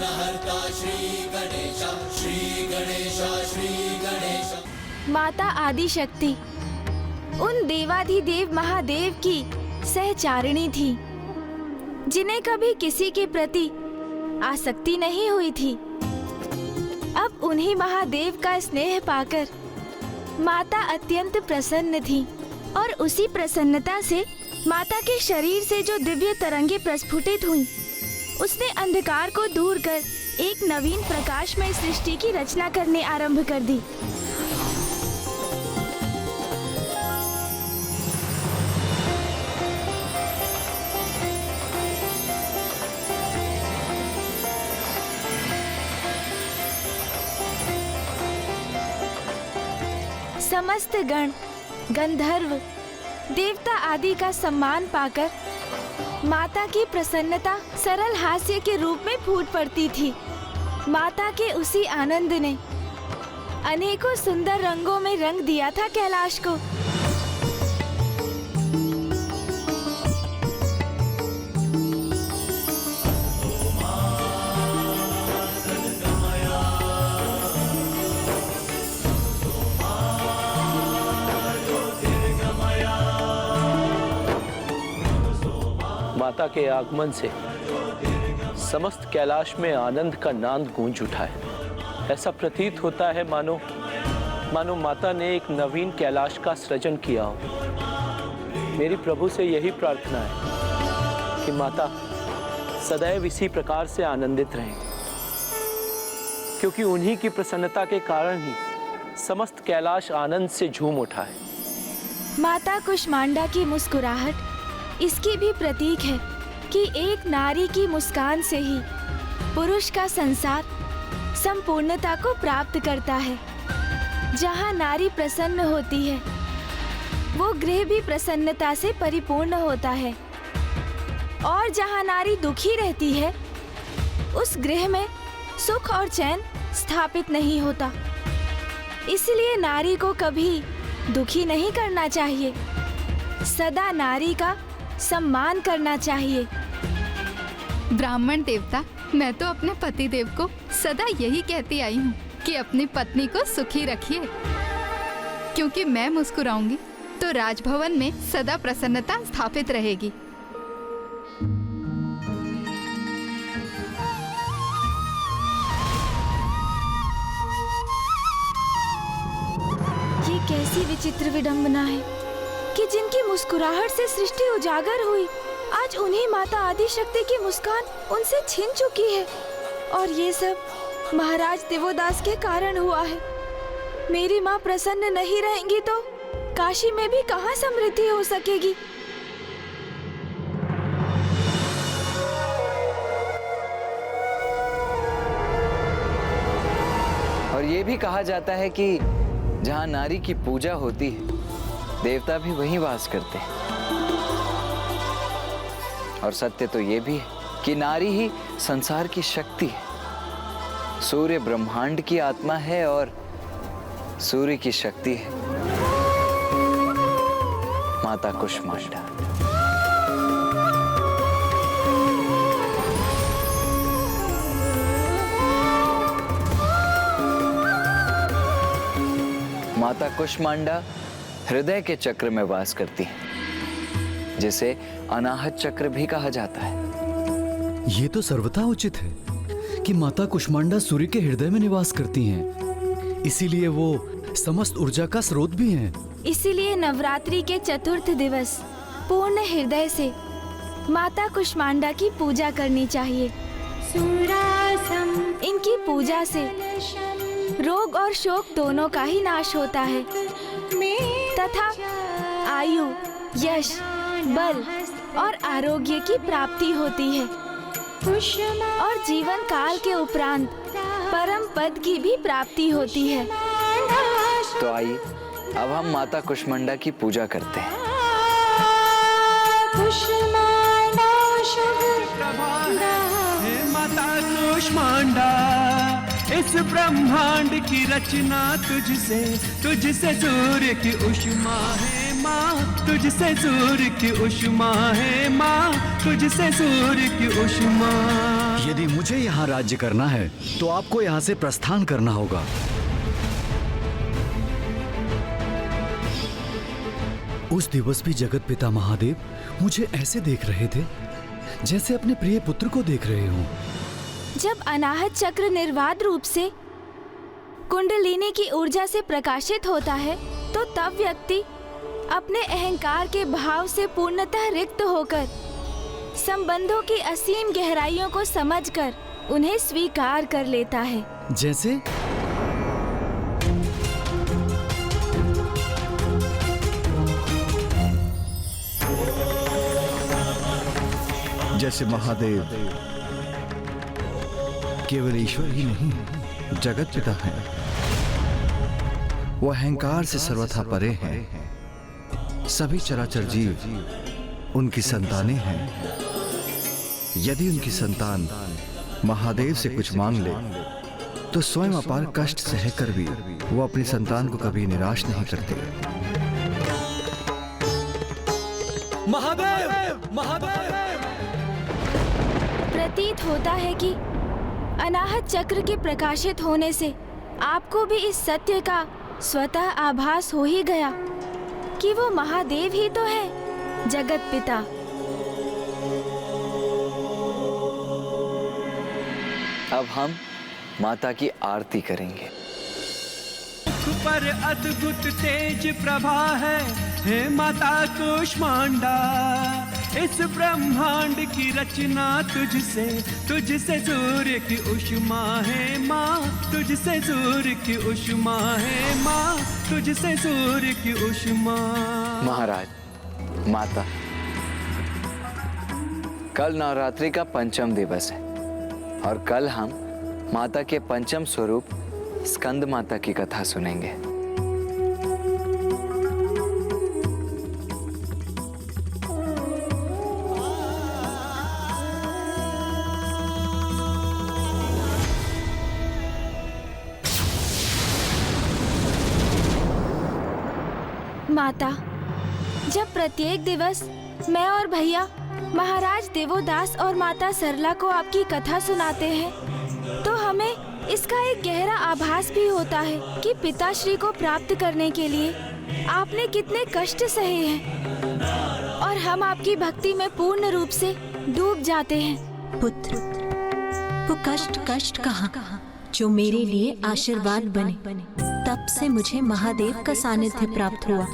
विघ्नहर्ता श्री गणेश, श्री गणेश, श्री गणेश। माता आदि शक्ति उन देवाधिदेव महादेव की सहचारिणी थी, जिन्हें कभी किसी के प्रति आसक्ति नहीं हुई थी। अब उन्हीं महादेव का स्नेह पाकर माता अत्यंत प्रसन्न थी और उसी प्रसन्नता से माता के शरीर से जो दिव्य तरंगे प्रस्फुटित हुईं, उसने अंधकार को दूर कर एक नवीन प्रकाशमय सृष्टि की रचना करने आरंभ कर दी। समस्त गण, गंधर्व, देवता आदि का सम्मान पाकर माता की प्रसन्नता सरल हास्य के रूप में फूट पड़ती थी। माता के उसी आनंद ने अनेकों सुंदर रंगों में रंग दिया था कैलाश को। माता के आगमन से समस्त कैलाश में आनंद का नाद गूंज उठा है। ऐसा प्रतीत होता है मानो माता ने एक नवीन कैलाश का सृजन किया हो। मेरी प्रभु से यही प्रार्थना है कि माता सदैव इसी प्रकार से आनंदित रहें, क्योंकि उन्हीं की प्रसन्नता के कारण ही समस्त कैलाश आनंद से झूम उठा है। माता कुष्मांडा की मुस्कुराहट इसकी भी प्रतीक है कि एक नारी की मुस्कान से ही पुरुष का संसार संपूर्णता को प्राप्त करता है। जहाँ नारी प्रसन्न होती है, वो गृह भी प्रसन्नता से परिपूर्ण होता है, और जहाँ नारी दुखी रहती है, उस गृह में सुख और चैन स्थापित नहीं होता। इसलिए नारी को कभी दुखी नहीं करना चाहिए, सदा नारी का सम्मान करना चाहिए। ब्राह्मण देवता, मैं तो अपने पति देव को सदा यही कहती आई हूँ कि अपनी पत्नी को सुखी रखिए, क्योंकि मैं मुस्कुराऊंगी तो राजभवन में सदा प्रसन्नता स्थापित रहेगी। ये कैसी विचित्र विडंबना है कि जिनकी मुस्कुराहट से सृष्टि उजागर हुई, आज उन्हीं माता आदि शक्ति की मुस्कान उनसे छिन चुकी है, और ये सब महाराज देवोदास के कारण हुआ है। मेरी माँ प्रसन्न नहीं रहेंगी तो काशी में भी कहाँ समृद्धि हो सकेगी। और ये भी कहा जाता है कि जहाँ नारी की पूजा होती है, देवता भी वहीं वास करते हैं। और सत्य तो ये भी है कि नारी ही संसार की शक्ति है। सूर्य ब्रह्मांड की आत्मा है और सूर्य की शक्ति है माता कुष्मांडा। माता कुष्मांडा हृदय के चक्र में वास करती है, जिसे अनाहत चक्र भी कहा जाता है। ये तो सर्वथा उचित है कि माता कुष्मांडा सूर्य के हृदय में निवास करती हैं, इसीलिए वो समस्त ऊर्जा का स्रोत भी हैं। इसीलिए नवरात्रि के चतुर्थ दिवस पूर्ण हृदय से माता कुष्मांडा की पूजा करनी चाहिए। इनकी पूजा से रोग और शोक दोनों का ही नाश होता है तथा आयु, यश, बल और आरोग्य की प्राप्ति होती है, और जीवन काल के उपरांत परम पद की भी प्राप्ति होती है। तो आइए अब हम माता कुष्मांडा की पूजा करते हैं। माता कुष्मांडा, इस ब्रह्मांड की रचना तुझसे सूर्य की उष्मा है। माँ तुझसे सूर्य की उष्मा है, माँ तुझसे सूर्य की उष्मा। यदि मुझे यहाँ राज्य करना है तो आपको यहाँ से प्रस्थान करना होगा। उस दिवस भी जगत पिता महादेव मुझे ऐसे देख रहे थे जैसे अपने प्रिय पुत्र को देख रहे हों। जब अनाहत चक्र निर्वाध रूप से कुंडलिनी की ऊर्जा से प्रकाशित होता है तो तब व्यक्ति अपने अहंकार के भाव से पूर्णतः रिक्त होकर संबंधों की असीम गहराइयों को समझकर उन्हें स्वीकार कर लेता है। जैसे जैसे महादेव केवल ईश्वर ही नहीं जगत पिता है, वो अहंकार से सर्वथा परे हैं। सभी चराचर जीव उनकी संतानें हैं। यदि उनकी संतान महादेव से कुछ मांग ले तो स्वयं अपार कष्ट सहकर भी वो अपनी संतान को कभी निराश नहीं करते। महादेव महादेव। प्रतीत होता है कि अनाहत चक्र के प्रकाशित होने से आपको भी इस सत्य का स्वतः आभास हो ही गया कि वो महादेव ही तो है, जगत पिता। अब हम माता की आरती करेंगे। मुख पर अद्भुत तेज प्रभा है, हे माता कूष्मांडा। इस ब्रह्मांड की रचना तुझसे सूर्य की उष्मा है, माँ तुझसे सूर्य की उष्मा है, माँ तुझसे सूर्य की उष्मा। महाराज, माता, कल नवरात्रि का पंचम दिवस है और कल हम माता के पंचम स्वरूप स्कंद माता की कथा सुनेंगे। माता, जब प्रत्येक दिवस मैं और भैया महाराज देवोदास और माता सरला को आपकी कथा सुनाते हैं तो हमें इसका एक गहरा आभास भी होता है कि पिताश्री को प्राप्त करने के लिए आपने कितने कष्ट सहे हैं और हम आपकी भक्ति में पूर्ण रूप से डूब जाते हैं। पुत्र, वो कष्ट कहाँ जो मेरे लिए आशीर्वाद बने। तब से मुझे महादेव का सानिध्य प्राप्त हुआ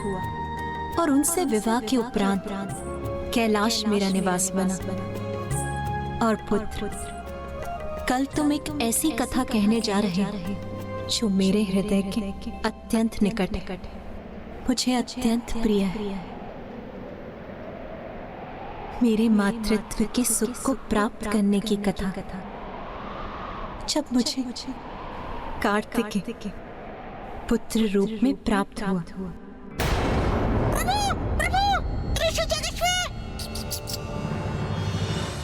और उनसे विवाह के उपरांत कैलाश मेरा निवास बना। और पुत्र, कल तुम एक ऐसी कथा कहने जा रहे हो जो मेरे हृदय के अत्यंत निकट है, मुझे अत्यंत प्रिय है। मेरे मातृत्व के सुख को प्राप्त करने की कथा, जब मुझे कार्तिक पुत्र रूप में प्राप्त हुआ।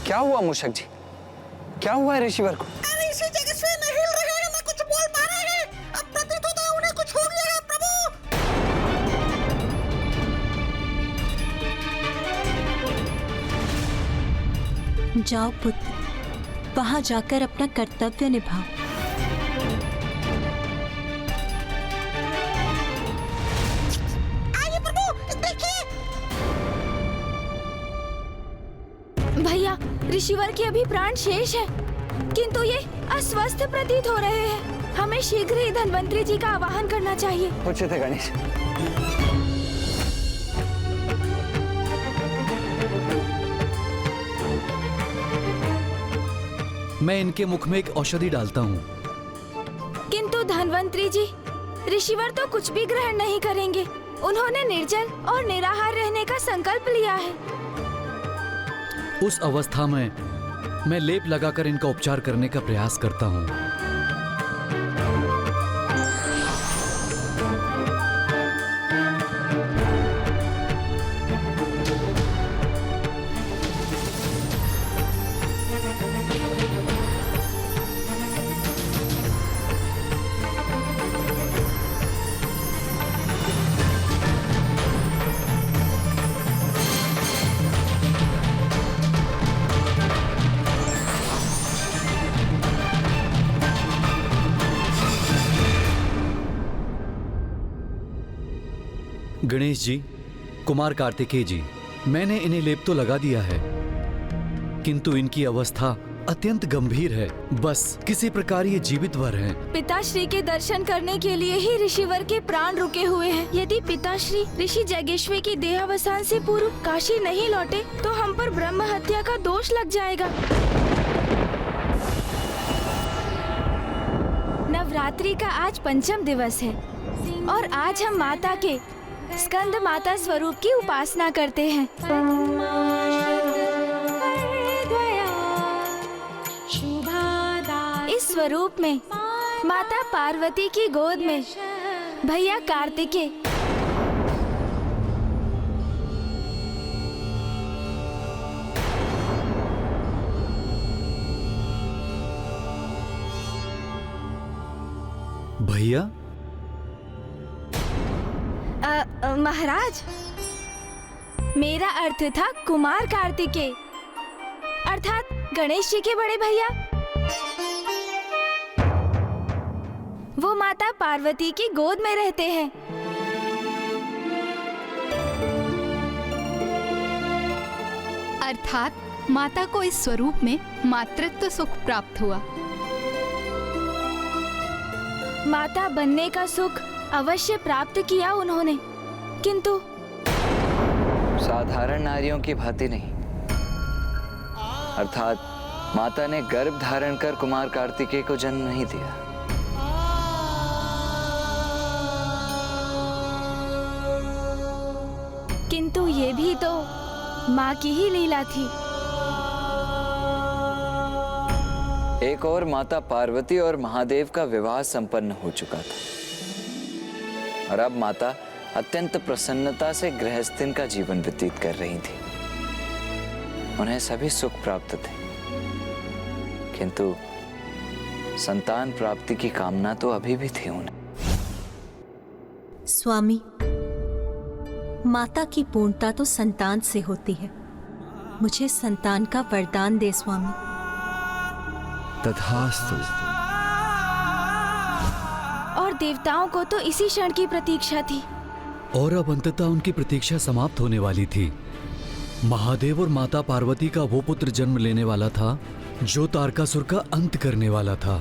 क्या हुआ मूषक जी? क्या हुआ है ऋषिवर को? अरे इसी जगह से नहीं हिल रहे हैं, ना कुछ बोल पा रहे हैं। अब प्रतीत होता है उन्हें कुछ हो गया है प्रभु। जाओ पुत्र, वहां जाकर अपना कर्तव्य निभाओ। आइए प्रभु, देखिए। भैया, ऋषिवर के अभी प्राण शेष है, किंतु ये अस्वस्थ प्रतीत हो रहे हैं। हमें शीघ्र ही धन्वंतरी जी का आवाहन करना चाहिए। उचित है गणेश। मैं इनके मुख में एक औषधि डालता हूँ। किंतु धन्वंतरी जी, ऋषिवर तो कुछ भी ग्रहण नहीं करेंगे। उन्होंने निर्जल और निराहार रहने का संकल्प लिया है। उस अवस्था में मैं लेप लगाकर इनका उपचार करने का प्रयास करता हूँ। गणेश जी, कुमार कार्तिकेय जी, मैंने इन्हें लेप तो लगा दिया है, किंतु इनकी अवस्था अत्यंत गंभीर है। बस किसी प्रकार ये जीवित वर हैं। पिताश्री के दर्शन करने के लिए ही ऋषिवर के प्राण रुके हुए हैं। यदि पिताश्री ऋषि जगेश्वर की देहावसान से पूर्व काशी नहीं लौटे तो हम पर ब्रह्म हत्या का दोष लग जाएगा। नवरात्रि का आज पंचम दिवस है और आज हम माता के स्कंद माता स्वरूप की उपासना करते हैं। इस स्वरूप में माता पार्वती की गोद में भैया कार्तिकेय भैया? महाराज, मेरा अर्थ था कुमार कार्तिकेय, अर्थात गणेश जी के बड़े भैया। वो माता पार्वती की गोद में रहते हैं। अर्थात माता को इस स्वरूप में मातृत्व सुख प्राप्त हुआ। माता बनने का सुख अवश्य प्राप्त किया उन्होंने, किंतु साधारण नारियों की भांति नहीं। अर्थात माता ने गर्भ धारण कर कुमार कार्तिकेय को जन्म नहीं दिया। किंतु ये भी तो माँ की ही लीला थी। एक और माता पार्वती और महादेव का विवाह संपन्न हो चुका था और अब माता अत्यंत प्रसन्नता से गृहस्थीन का जीवन व्यतीत कर रही थी। उन्हें सभी सुख प्राप्त थे, किंतु संतान प्राप्ति की कामना तो अभी भी थी उन्हें। स्वामी, माता की पूर्णता तो संतान से होती है। मुझे संतान का वरदान दे स्वामी। तथास्तु। और देवताओं को तो इसी क्षण की प्रतीक्षा थी। और अब अंततः उनकी प्रतीक्षा समाप्त होने वाली थी। महादेव और माता पार्वती का वो पुत्र जन्म लेने वाला था जो तारकासुर का अंत करने वाला था।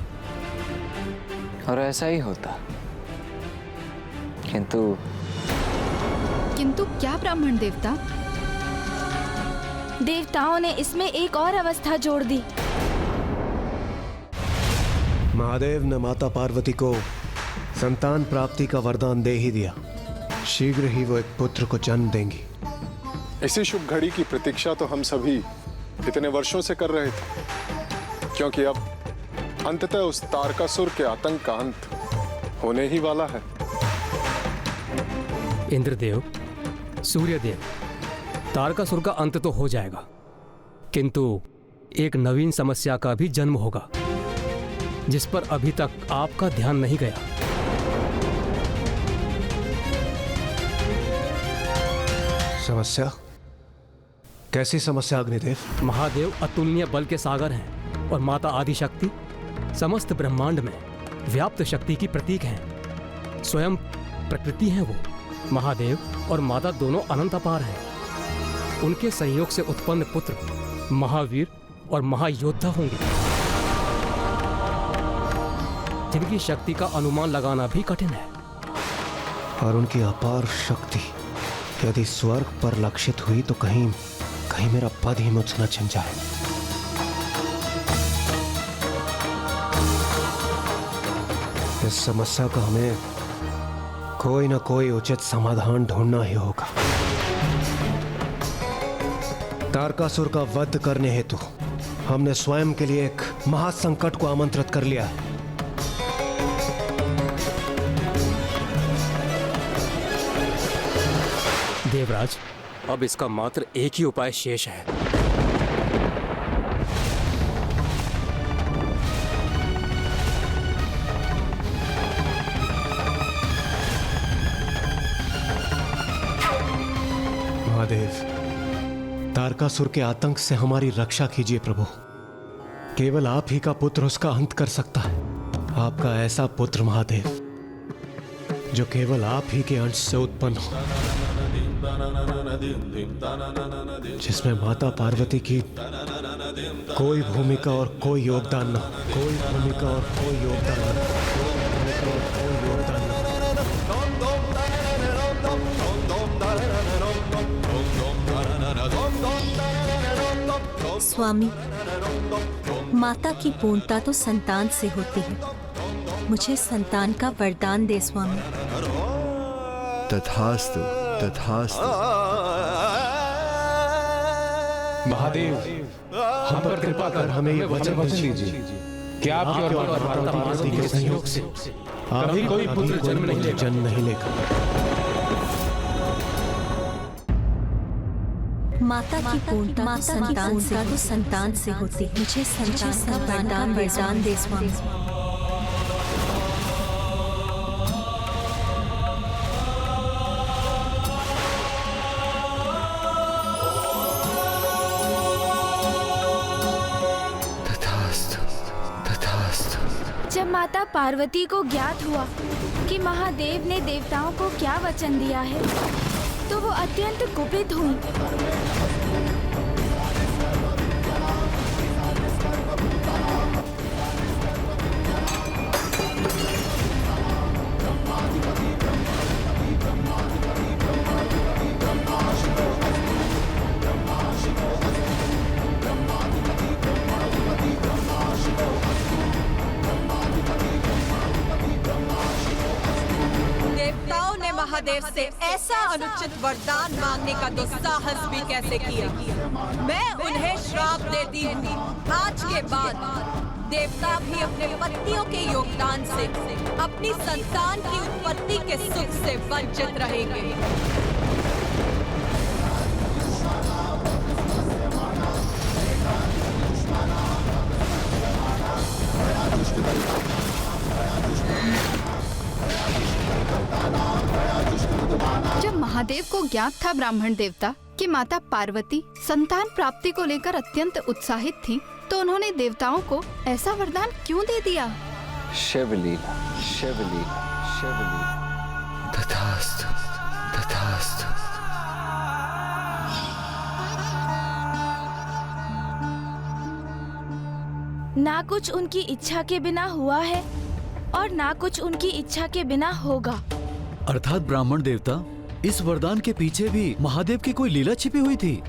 और ऐसा ही होता, किंतु क्या ब्राह्मण देवता? देवताओं ने इसमें एक और अवस्था जोड़ दी। महादेव ने माता पार्वती को संतान प्राप्ति का वरदान दे ही दिया। शीघ्र ही वो एक पुत्र को जन्म देंगी। इसी शुभ घड़ी की प्रतीक्षा तो हम सभी इतने वर्षों से कर रहे थे, क्योंकि अब अंततः उस तारकासुर के आतंक का अंत होने ही वाला है। इंद्रदेव, सूर्यदेव, तारकासुर का अंत तो हो जाएगा, किंतु एक नवीन समस्या का भी जन्म होगा जिस पर अभी तक आपका ध्यान नहीं गया। समस्या? कैसी समस्या अग्निदेव? महादेव अतुलनीय बल के सागर हैं और माता आदिशक्ति समस्त ब्रह्मांड में व्याप्त शक्ति की प्रतीक हैं। स्वयं प्रकृति हैं वो। महादेव और माता दोनों अनंत अपार हैं। उनके संयोग से उत्पन्न पुत्र महावीर और महायोद्धा होंगे, जिनकी शक्ति का अनुमान लगाना भी कठिन है। और उनकी अपार शक्ति यदि स्वर्ग पर लक्षित हुई तो कहीं मेरा पद ही मुझसे न छिन जाए। इस समस्या का हमें कोई ना कोई उचित समाधान ढूंढना ही होगा। तारकासुर का वध करने हेतु हमने स्वयं के लिए एक महासंकट को आमंत्रित कर लिया है। देवराज, अब इसका मात्र एक ही उपाय शेष है। महादेव, तारकासुर के आतंक से हमारी रक्षा कीजिए प्रभु। केवल आप ही का पुत्र उसका अंत कर सकता है। आपका ऐसा पुत्र महादेव जो केवल आप ही के अंश से उत्पन्न हो, जिसमें माता पार्वती की कोई भूमिका और कोई योगदान न हो, कोई भूमिका और कोई योगदान न हो, कोई भूमिका और कोई योगदान न हो। स्वामी, माता की पूर्णता तो संतान से होती है। मुझे संतान का वरदान दे स्वामी। तथास्तु, तथास्तु। महादेव, हम पर कृपा कर हमें ये वचन दीजिए कि आपके और माता पार्वती के संयोग से कभी कोई पुत्र जन्म नहीं लेगा। माता की पूर्णता तो संतान से होती है। मुझे संतान का वरदान दे स्वामी। जब माता पार्वती को ज्ञात हुआ कि महादेव ने देवताओं को क्या वचन दिया है, तो वो अत्यंत कुपित हुई। देवताओं ने महादेव से ऐसा अनुचित वरदान मांगने का दुस्साहस भी कैसे किया। मैं उन्हें श्राप देती हूँ। आज के बाद देवता भी अपने पत्नियों के योगदान से अपनी संतान की उत्पत्ति के सुख से वंचित रहेंगे। जब महादेव को ज्ञात था ब्राह्मण देवता कि माता पार्वती संतान प्राप्ति को लेकर अत्यंत उत्साहित थीं, तो उन्होंने देवताओं को ऐसा वरदान क्यों दे दिया? शिवलीला, शिवलीला, शिवलीला। तथास्तु, तथास्तु। ना कुछ उनकी इच्छा के बिना हुआ है और ना कुछ उनकी इच्छा के बिना होगा। अर्थात ब्राह्मण देवता, इस वरदान के पीछे भी महादेव की कोई लीला छिपी हुई थी।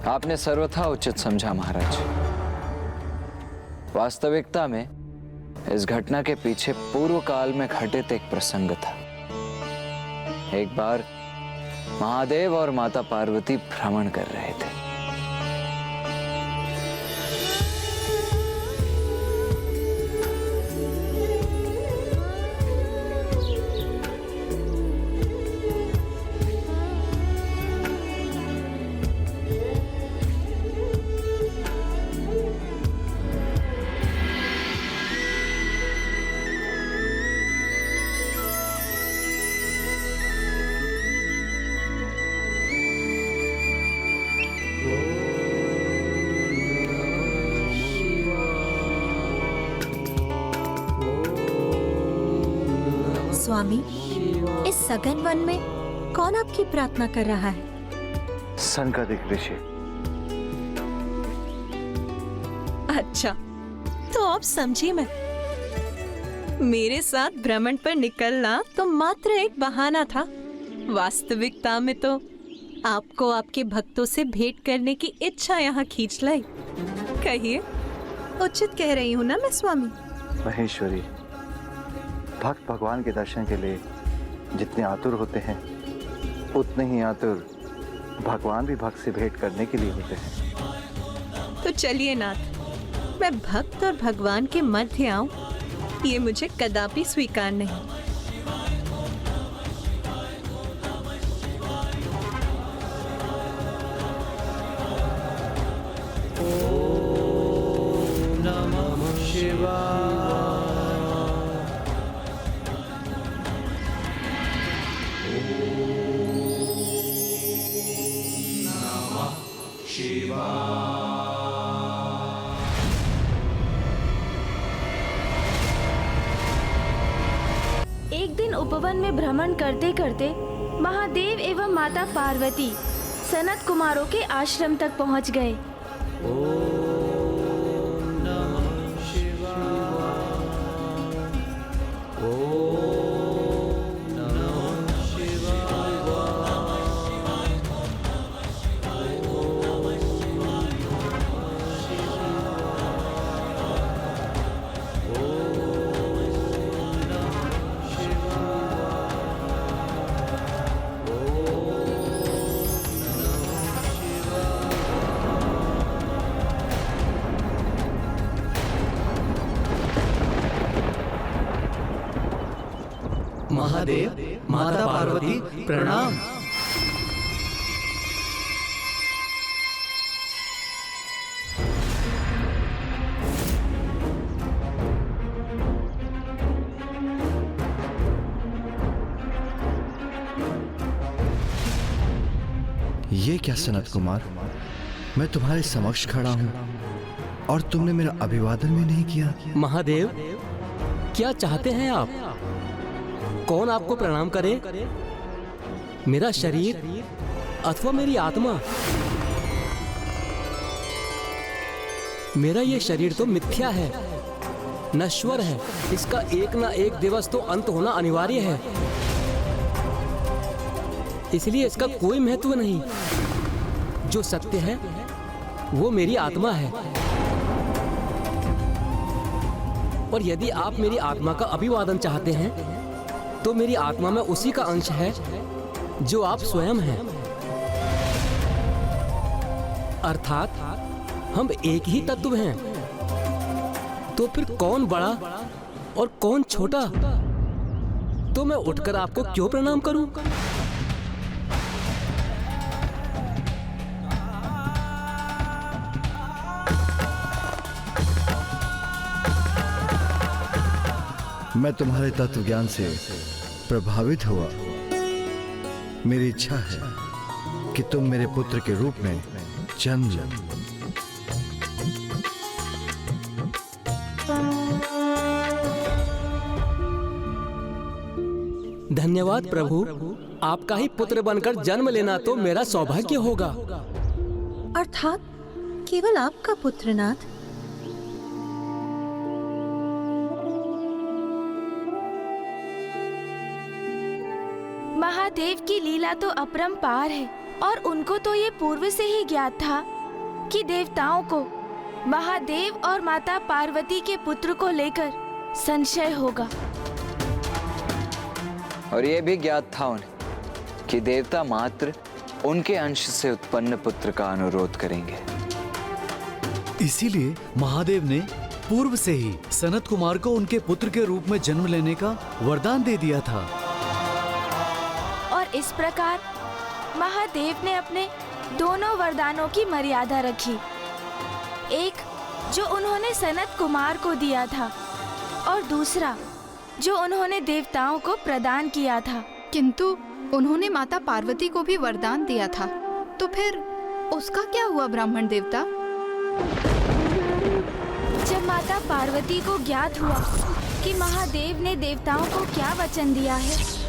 आपने सर्वथा उचित समझा महाराज। वास्तविकता में इस घटना के पीछे पूर्व काल में घटित एक प्रसंग था। एक बार महादेव और माता पार्वती भ्रमण कर रहे थे। स्वामी, इस सघन वन में कौन आपकी प्रार्थना कर रहा है? सनकादिक ऋषि। अच्छा, तो अब समझी मैं। मेरे साथ भ्रमण पर निकलना तो मात्र एक बहाना था। वास्तविकता में तो आपको आपके भक्तों से भेंट करने की इच्छा यहाँ खींच लाई। कहिए, उचित कह रही हूँ ना मैं स्वामी? महेश्वरी, भक्त भगवान के दर्शन के लिए जितने आतुर होते हैं, उतने ही आतुर भगवान भी भक्त से भेंट करने के लिए होते हैं। तो चलिए नाथ, मैं भक्त और भगवान के मध्य आऊं, ये मुझे कदापि स्वीकार नहीं। ओम नमः शिवाय। वन उपवन में भ्रमण करते करते महादेव एवं माता पार्वती सनत कुमारों के आश्रम तक पहुंच गए। महादेव, माता पार्वती, प्रणाम। ये क्या सनत कुमार, मैं तुम्हारे समक्ष खड़ा हूं और तुमने मेरा अभिवादन भी नहीं किया। महादेव, क्या चाहते हैं आप? कौन आपको प्रणाम करे? मेरा शरीर अथवा मेरी आत्मा? मेरा ये शरीर तो मिथ्या है, नश्वर है। इसका एक ना एक दिवस तो अंत होना अनिवार्य है, इसलिए इसका कोई महत्व नहीं। जो सत्य है वो मेरी आत्मा है, और यदि आप मेरी आत्मा का अभिवादन चाहते हैं तो मेरी आत्मा में उसी का अंश है जो आप स्वयं हैं। अर्थात हम एक ही तत्व हैं। तो फिर कौन बड़ा और कौन छोटा? तो मैं उठकर आपको क्यों प्रणाम करूं? मैं तुम्हारे तत्व ज्ञान से प्रभावित हुआ। मेरी इच्छा है कि तुम मेरे पुत्र के रूप में जन्म लो। धन्यवाद प्रभु, आपका ही पुत्र बनकर जन्म लेना तो मेरा सौभाग्य होगा। अर्थात केवल आपका पुत्र नाथ? महादेव की लीला तो अपरंपार है और उनको तो ये पूर्व से ही ज्ञात था कि देवताओं को महादेव और माता पार्वती के पुत्र को लेकर संशय होगा। और ये भी ज्ञात था उन्हें कि देवता मात्र उनके अंश से उत्पन्न पुत्र का अनुरोध करेंगे। इसीलिए महादेव ने पूर्व से ही सनत कुमार को उनके पुत्र के रूप में जन्म लेने का वरदान दे दिया था। इस प्रकार महादेव ने अपने दोनों वरदानों की मर्यादा रखी। एक जो उन्होंने सनत कुमार को दिया था और दूसरा जो उन्होंने देवताओं को प्रदान किया था। किंतु उन्होंने माता पार्वती को भी वरदान दिया था, तो फिर उसका क्या हुआ ब्राह्मण देवता? जब माता पार्वती को ज्ञात हुआ कि महादेव ने देवताओं को क्या वचन दिया है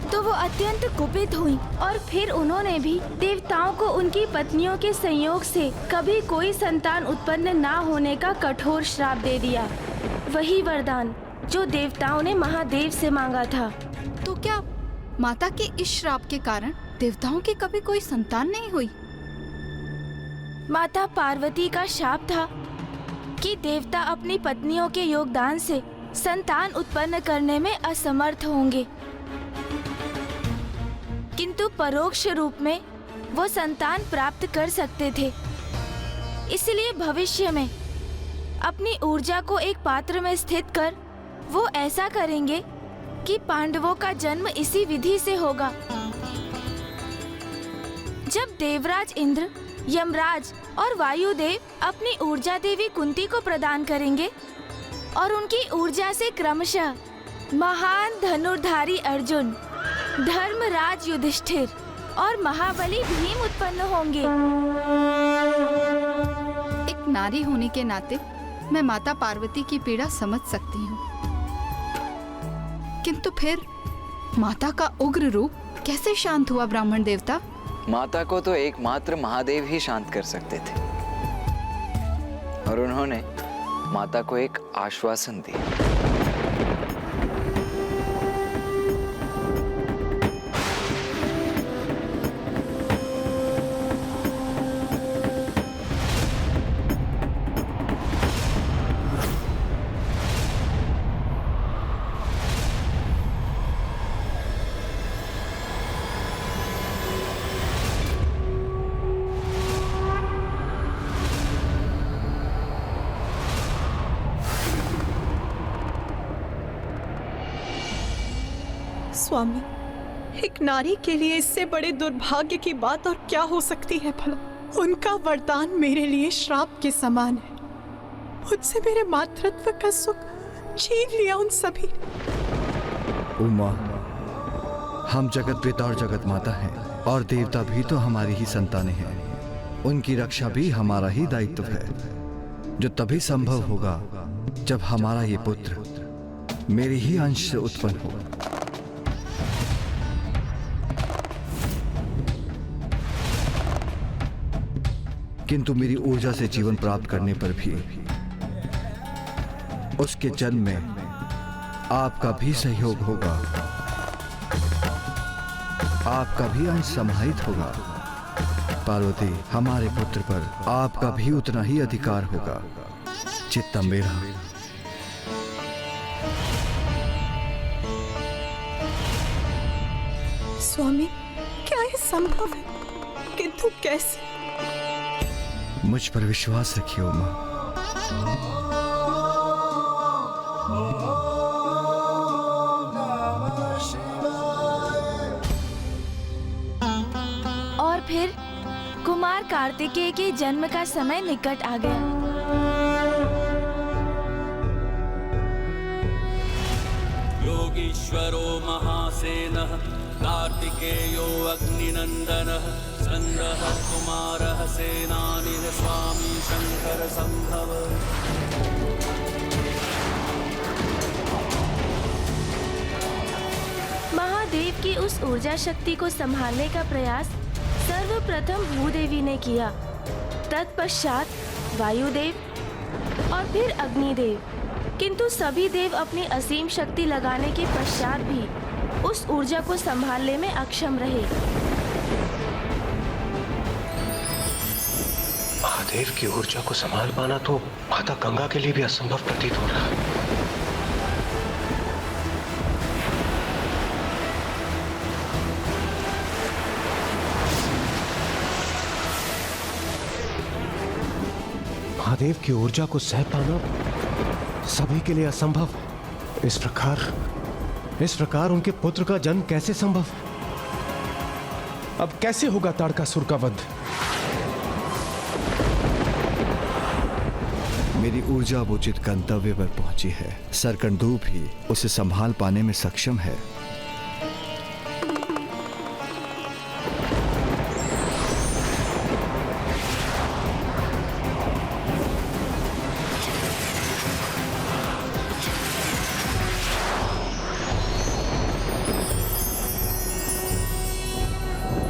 तो वो अत्यंत कुपित हुई और फिर उन्होंने भी देवताओं को उनकी पत्नियों के संयोग से कभी कोई संतान उत्पन्न ना होने का कठोर श्राप दे दिया। वही वरदान जो देवताओं ने महादेव से मांगा था। तो क्या माता के इस श्राप के कारण देवताओं की कभी कोई संतान नहीं हुई? माता पार्वती का शाप था कि देवता अपनी पत्नियों के योगदान से संतान उत्पन्न करने में असमर्थ होंगे, किंतु परोक्ष रूप में वो संतान प्राप्त कर सकते थे। इसलिए भविष्य में अपनी ऊर्जा को एक पात्र में स्थित कर वो ऐसा करेंगे कि पांडवों का जन्म इसी विधि से होगा। जब देवराज इंद्र, यमराज और वायुदेव अपनी ऊर्जा देवी कुंती को प्रदान करेंगे और उनकी ऊर्जा से क्रमशः महान धनुर्धारी अर्जुन, धर्मराज युधिष्ठिर और महाबली भीम उत्पन्न होंगे। एक नारी होने के नाते मैं माता पार्वती की पीड़ा समझ सकती हूँ, किंतु फिर माता का उग्र रूप कैसे शांत हुआ ब्राह्मण देवता? माता को तो एकमात्र महादेव ही शांत कर सकते थे, और उन्होंने माता को एक आश्वासन दिया। स्वामी, एक नारी के लिए इससे बड़े दुर्भाग्य की बात और क्या हो सकती है भला? उनका वरदान मेरे लिए श्राप के समान है। मुझसे मेरे मातृत्व का सुख छीन लिया उन सभी। उमा, हम जगत पिता और जगत माता हैं, और देवता भी तो हमारी ही संतानें हैं। उनकी रक्षा भी हमारा ही दायित्व है, जो तभी संभव होगा जब हमारा ये पुत्र मेरे ही अंश से उत्पन्न हो। किंतु मेरी ऊर्जा से जीवन प्राप्त करने पर भी उसके जन्म में आपका भी सहयोग होगा, आपका भी अंश समाहित होगा। पार्वती, हमारे पुत्र पर आपका भी उतना ही अधिकार होगा जितना मेरा। स्वामी, क्या ये संभव है? किंतु कैसे? मुझ पर विश्वास रखिए उमा। और फिर कुमार कार्तिकेय के जन्म का समय निकट आ गया। योगीश्वरो महासेनः कार्तिकेयो अग्निनन्दनः संगः कुमारः सेनानिः स्वामी शंकर संभव। महादेव की उस ऊर्जा शक्ति को संभालने का प्रयास सर्वप्रथम भूदेवी ने किया, तत्पश्चात वायुदेव और फिर अग्निदेव। किंतु सभी देव अपनी असीम शक्ति लगाने के पश्चात भी उस ऊर्जा को संभालने में अक्षम रहे। महादेव की ऊर्जा को संभाल पाना तो माता गंगा के लिए भी असंभव प्रतीत हो रहा है। महादेव की ऊर्जा को सह पाना सभी के लिए असंभव है। इस प्रकार उनके पुत्र का जन्म कैसे संभव है? अब कैसे होगा ताड़कासुर का वध? मेरी ऊर्जा अब उचित गंतव्य पर पहुंची है। सरकंडूब ही उसे संभाल पाने में सक्षम है।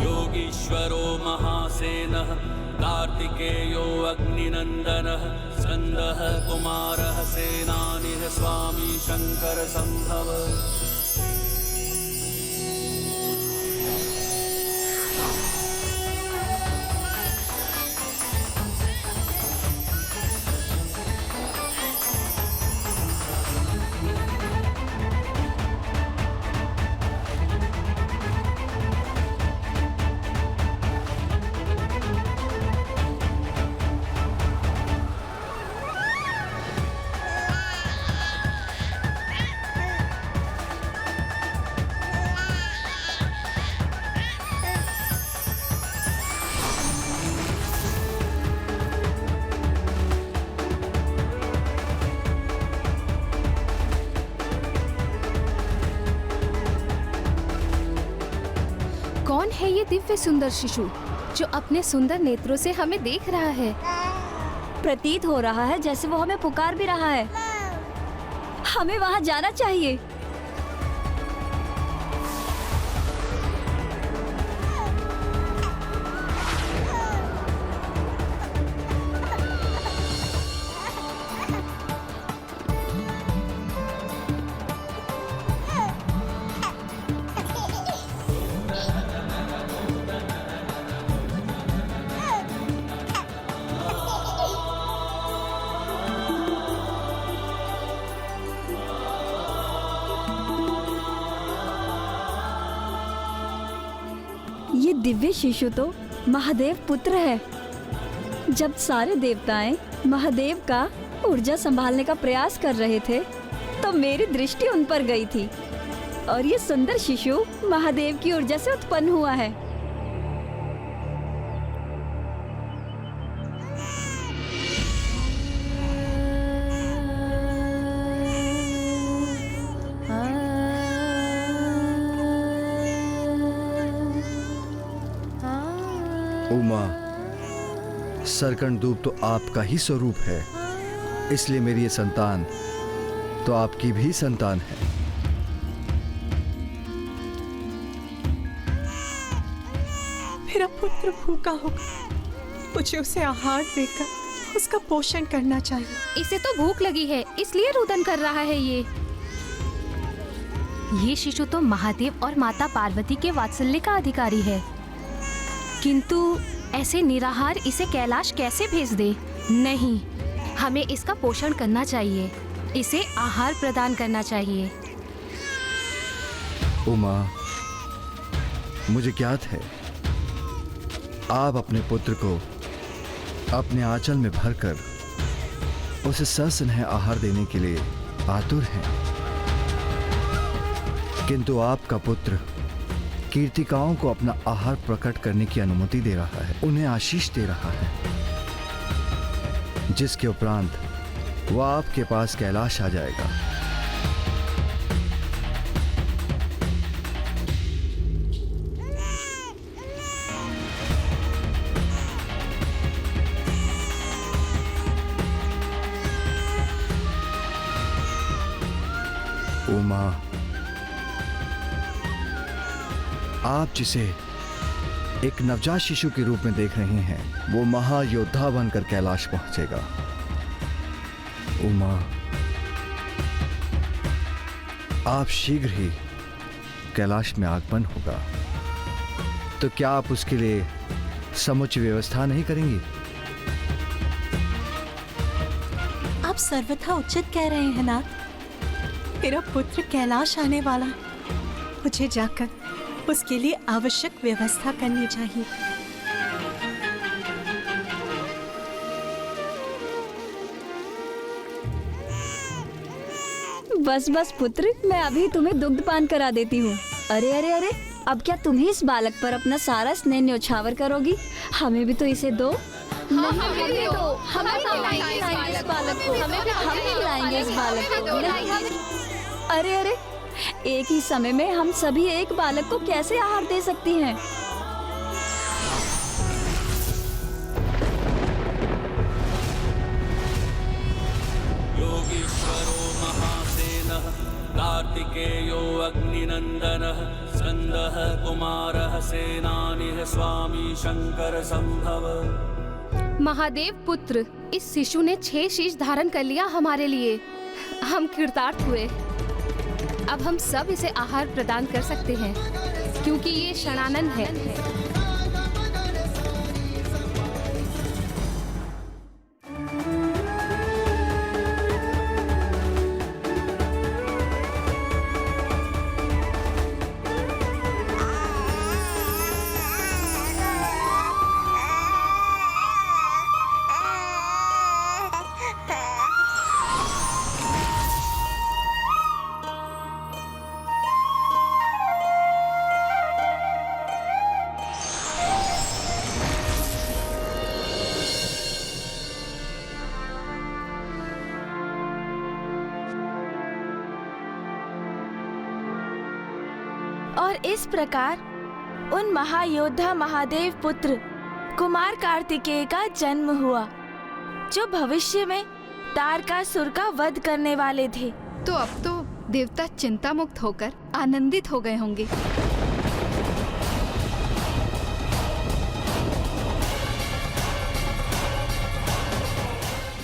योगीश्वरो महासेनः कार्तिकेयो अग्निनन्दनः संगः कुमारः सेनानिः स्वामी शंकर संभव। कौन है ये दिव्य सुंदर शिशु जो अपने सुंदर नेत्रों से हमें देख रहा है? प्रतीत हो रहा है जैसे वो हमें पुकार भी रहा है। हमें वहां जाना चाहिए। ये दिव्य शिशु तो महादेव पुत्र है। जब सारे देवताएं महादेव का ऊर्जा संभालने का प्रयास कर रहे थे तो मेरी दृष्टि उन पर गई थी और ये सुंदर शिशु महादेव की ऊर्जा से उत्पन्न हुआ है। उमा, सरकंडूप तो आपका ही स्वरूप है, इसलिए मेरी ये संतान तो आपकी भी संतान है। मेरा पुत्र भूखा होगा, मुझे उसे आहार देकर उसका पोषण करना चाहिए। इसे तो भूख लगी है इसलिए रुदन कर रहा है। ये शिशु तो महादेव और माता पार्वती के वात्सल्य का अधिकारी है, किंतु ऐसे निराहार इसे कैलाश कैसे भेज दे? नहीं, हमें इसका पोषण करना चाहिए, इसे आहार प्रदान करना चाहिए। उमा, मुझे ज्ञात है आप अपने पुत्र को अपने आंचल में भरकर उसे सस्नेह आहार देने के लिए आतुर हैं, किंतु आपका पुत्र कीर्तिकाओं को अपना आहार प्रकट करने की अनुमति दे रहा है, उन्हें आशीष दे रहा है, जिसके उपरांत वह आपके पास कैलाश आ जाएगा। उमा, आप जिसे एक नवजात शिशु के रूप में देख रहे हैं, वो महायोद्धा बनकर कैलाश पहुंचेगा। उमा, आप शीघ्र ही कैलाश में आगमन होगा, तो क्या आप उसके लिए समुचित व्यवस्था नहीं करेंगी? आप सर्वथा उचित कह रहे हैं नाथ। मेरा पुत्र कैलाश आने वाला, मुझे जाकर उसके लिए आवश्यक व्यवस्था करनी चाहिए। बस बस पुत्र, मैं अभी तुम्हें दुग्धपान करा देती हूँ। अरे अरे अरे, अब क्या तुम ही इस बालक पर अपना सारा स्नेह न्योछावर करोगी? हमें भी तो इसे दो। नहीं, हमें दो, हमें खिलाएंगे इस बालक को, हम खिलाएंगे इस बालक को। अरे अरे, एक ही समय में हम सभी एक बालक को कैसे आहार दे सकती हैं? योगीश्वरो महासेनः कार्तिकेयो अग्निनंदनः स्कंदः कुमारः सेनानिः स्वामी शंकर संभव। महादेव पुत्र, इस शिशु ने 6 शीश धारण कर लिया हमारे लिए। हम कृतार्थ हुए। अब हम सब इसे आहार प्रदान कर सकते हैं, क्योंकि ये षणानन है। और इस प्रकार उन महायोद्धा महादेव पुत्र कुमार कार्तिकेय का जन्म हुआ, जो भविष्य में तारकासुर का वध करने वाले थे। तो अब तो देवता चिंता मुक्त होकर आनंदित हो गए होंगे।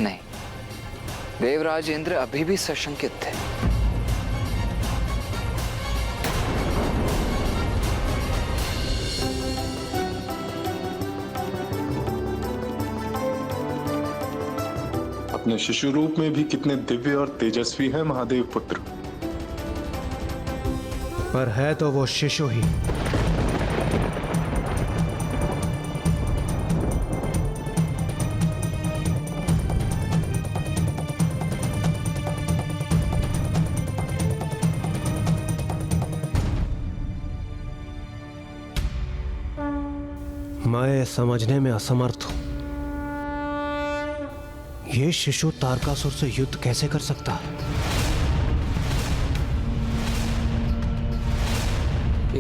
नहीं, देवराज इंद्र अभी भी सशंकित थे। अपने शिशु रूप में भी कितने दिव्य और तेजस्वी हैं महादेव पुत्र। पर है तो वो शिशु ही। मैं समझने में असमर्थ हूं। ये शिशु तारकासुर से युद्ध कैसे कर सकता है?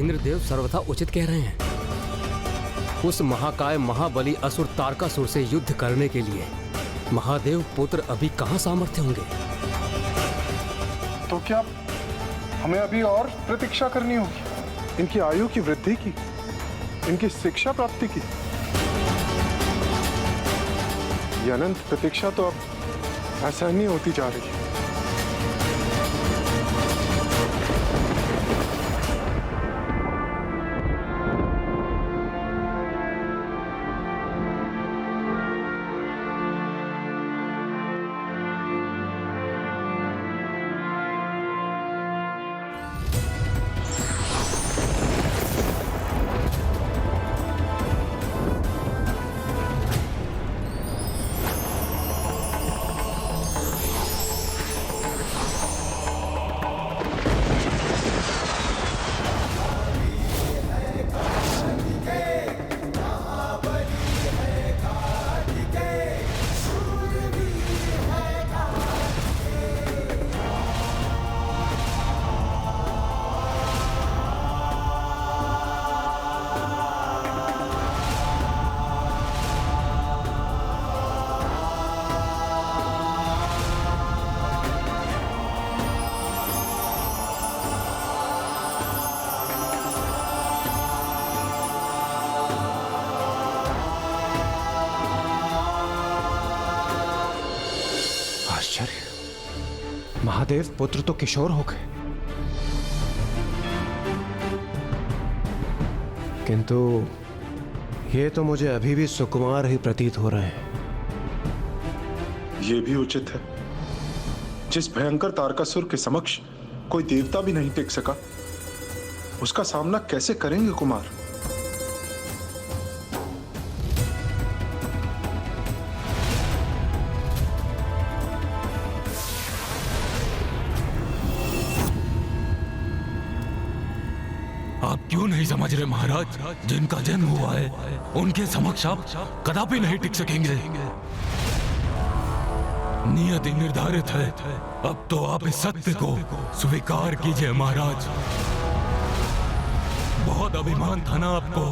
इंद्रदेव सर्वथा उचित कह रहे हैं। उस महाकाय महाबली असुर तारकासुर से युद्ध करने के लिए महादेव पुत्र अभी कहां सामर्थ्य होंगे? तो क्या हमें अभी और प्रतीक्षा करनी होगी? इनकी आयु की वृद्धि की, इनकी शिक्षा प्राप्ति की। ये अनंत प्रतीक्षा तो अब असहनीय होती जा रही है। महादेव पुत्र तो किशोर हो गए, किंतु ये तो मुझे अभी भी सुकुमार ही प्रतीत हो रहे हैं। ये भी उचित है। जिस भयंकर तारकासुर के समक्ष कोई देवता भी नहीं टिक सका, उसका सामना कैसे करेंगे कुमार? आप क्यों नहीं समझ रहे महाराज? जिनका जन्म हुआ है उनके समक्ष आप कदापि नहीं टिक सकेंगे। नियति निर्धारित है। अब तो आप इस सत्य को स्वीकार कीजिए महाराज। बहुत अभिमान था ना आपको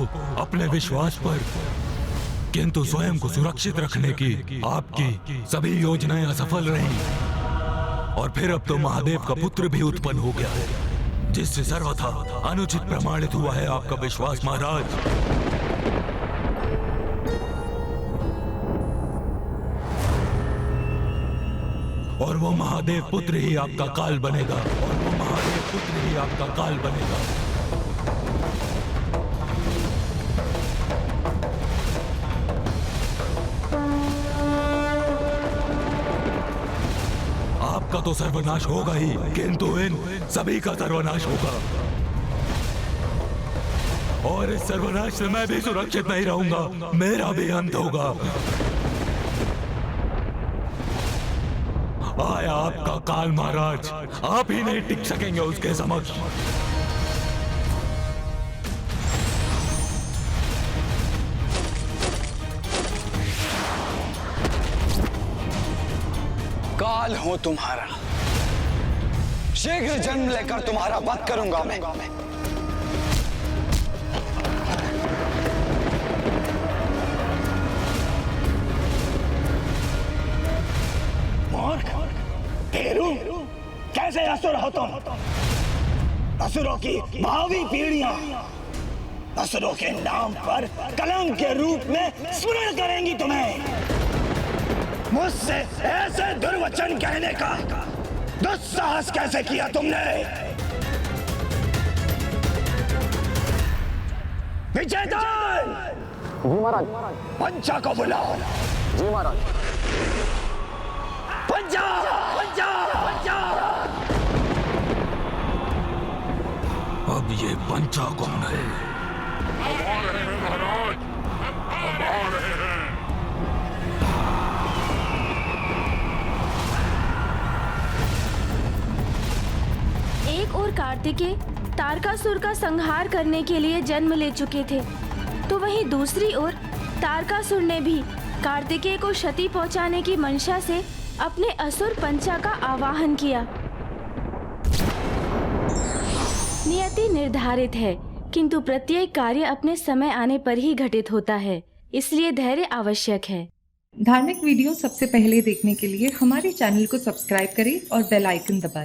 अपने विश्वास पर, किंतु स्वयं को सुरक्षित रखने की आपकी सभी योजनाएं असफल रही। और फिर अब तो महादेव का पुत्र भी उत्पन्न हो गया है, जिससे सर्वथा अनुचित प्रमाणित हुआ है आपका विश्वास महाराज। और वो महादेव पुत्र ही आपका काल बनेगा, और वो महादेव पुत्र ही आपका काल बनेगा। आपका तो सर्वनाश होगा ही, किंतु इन सभी का सर्वनाश होगा। और इस सर्वनाश से मैं भी सुरक्षित नहीं रहूंगा, मेरा भी अंत होगा। आया आपका काल महाराज, आप ही नहीं टिक सकेंगे उसके समक्ष। काल हूं तुम्हारा, शीघ्र जन्म लेकर तुम्हारा वध करूंगा मैं। मूर्ख, तेरू, कैसे असुर हो तुम? असुरों की भावी पीढ़ियां असुरों के नाम पर कलंक के रूप में स्मरण करेंगी तुम्हें। मुझसे ऐसे दुर्वचन कहने का दुस्साहस कैसे किया तुमने? विजयदान! जी महाराज। पंचा को बुलाओ। जी महाराज। पंचा! पंचा! पंचा! अब ये पंचा कौन है? महाराज, एक और कार्तिकेय तारकासुर का संहार करने के लिए जन्म ले चुके थे, तो वहीं दूसरी ओर तारकासुर ने भी कार्तिकेय को क्षति पहुंचाने की मंशा से अपने असुर पंचा का आवाहन किया। नियति निर्धारित है, किंतु प्रत्येक कार्य अपने समय आने पर ही घटित होता है, इसलिए धैर्य आवश्यक है। धार्मिक वीडियो सबसे पहले देखने के लिए हमारे चैनल को सब्सक्राइब करें और बेल आइकन दबाएं।